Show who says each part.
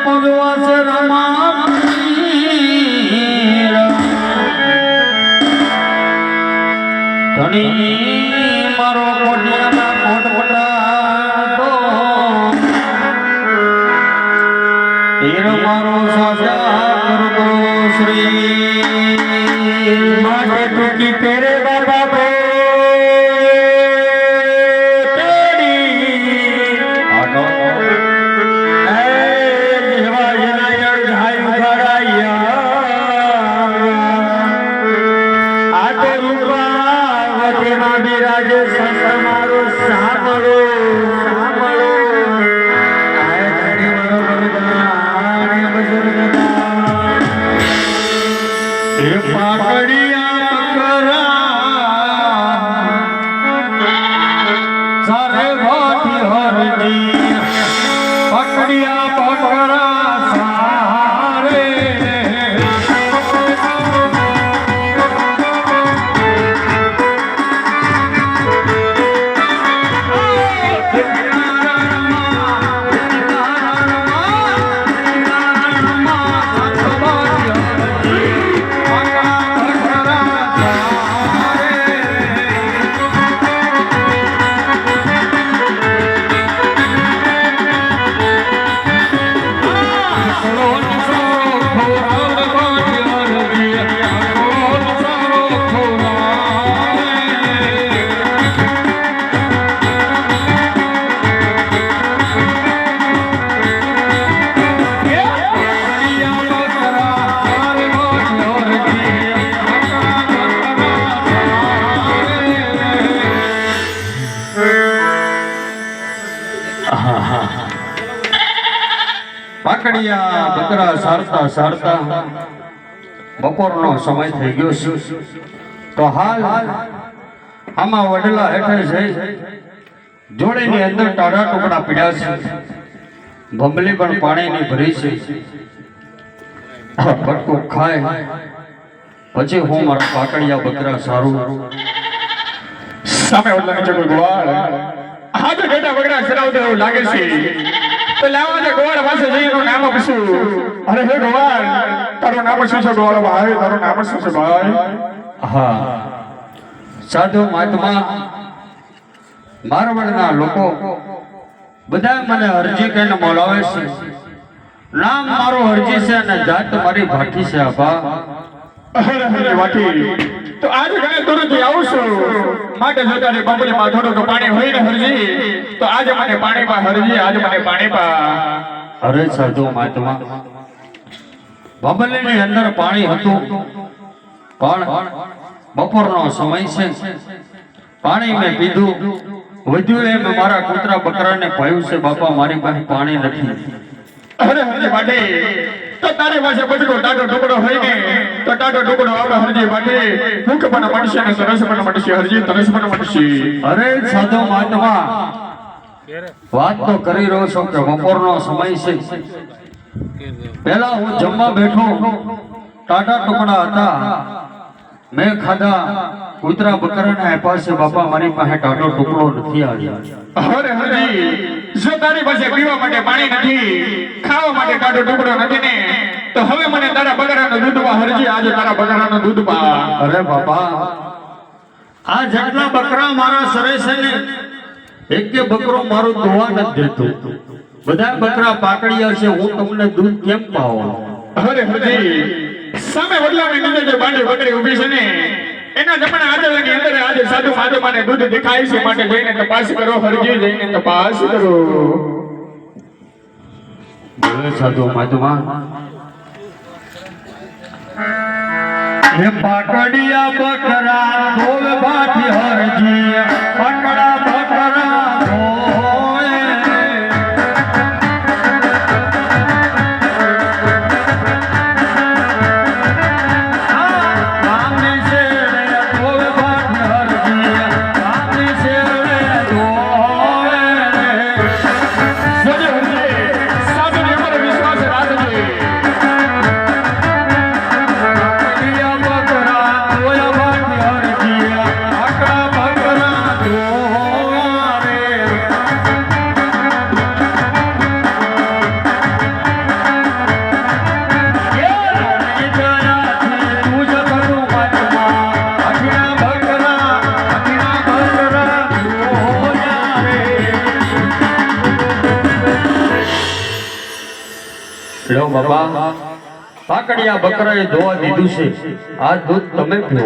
Speaker 1: પૂજવા છે રમા ધણી મારો કોટિયાના કોટપટા તીર મારો સાજા કરતો શ્રી માટે ટૂંકી તેરે બાબા પે પાકડિયા બકરા સારતા સારતા બપોરનો સમય થઈ ગયો છે તો હાલ આમાં વડલા હેઠળ જઈ જોડેની અંદર ટાઢા ટુકડા પીડ્યા છે ભંભલી પણ પાણીની ભરી છે બટકું ખાય પછી હું મારા પાકડિયા બકરા સારું
Speaker 2: સામે વડલાની જગો ગોવાળ આ તો બેટા બકરા સરાવતો એવું લાગે છે તો લાવા દે ગોવાળ પાસે જઈને નામ પૂછું અરે હે ગોવાળ તારું નામ શું છે ગોવાળ ભાઈ તારું નામ શું છે ભાઈ
Speaker 1: હા સાધુ મહાત્મા મારવાડના લોકો બધા મને હરજી કહીને બોલાવે છે નામ મારો હરજી છે અને જાત મારી ભાટી છે આપા
Speaker 2: અરે વાટી તો આજ ઘરે દૂરથી આવું છું માટે જોતા રે બંબલીમાં થોડું પાણી હોય ને હરજી તો આજે મને પાણીમાં હરજી આજે મને પાણીમાં
Speaker 1: અરે સાધુ મહાત્મા બંબલીની અંદર પાણી હતું પણ બપોરનો સમય છે પાણી મેં પીધું વધ્યું એમ મારા કૂતરા બકરાને ભાયું છે બાપા મારી પાસે પાણી નથી
Speaker 2: અરે હરજી વાટી તો તારી પાસે બચકો ટાટો ટુકડો હોય ને તો ટાટો ટુકડો આપણે હરજી વાટી ભૂખ પણ મળશે ને તરસ પણ મળશે હરજી તરસ પણ મળશે
Speaker 1: અરે સાધુ મહાત્મા વાત તો કરી રહ્યો છો કે બપોરનો સમય છે પહેલા હું જમવા બેઠો ટાટા ટુકડા હતા મેં ખાધા કૂતરા બકરાને આપ્યા છે બાપા મારી પાસે ટાટો ટુકડો નથી આવ્યો
Speaker 2: અરે હરજી જો તારી પાસે પીવા માટે પાણી નથી ખાવા માટે ટાટો ટુકડો નથી ને તો હવે મને તારા બકરાનું દૂધ પા હરજી આજે તારા બકરાનું દૂધ પા
Speaker 1: અરે બાપા આ જેટલા બકરા મારા સરે છે ને એક બકરો મારું દોવા નથી દેતો બધા બકરા પાકડિયા છે હું તમને દૂધ કેમ પાવું
Speaker 2: અરે હરજી સામે વડલાની અંદર જે બાંડી બકરી ઊભી છે ને એના જમણા આદળની અંદર આજે સાધુ મહાત્માને દૂધ દેખાય છે માટે જઈને તપાસ કરો હરજી જઈને તપાસ કરો
Speaker 1: બોલે સાધુ મહાત્મા હે પાકડિયા બકરા બોલ ભાઠી હરજી પકડા બકરા
Speaker 2: આકડા
Speaker 1: લો બાબા કાકડિયા બકરાએ ધોવા દીધું છે આ દૂધ તમે પીવો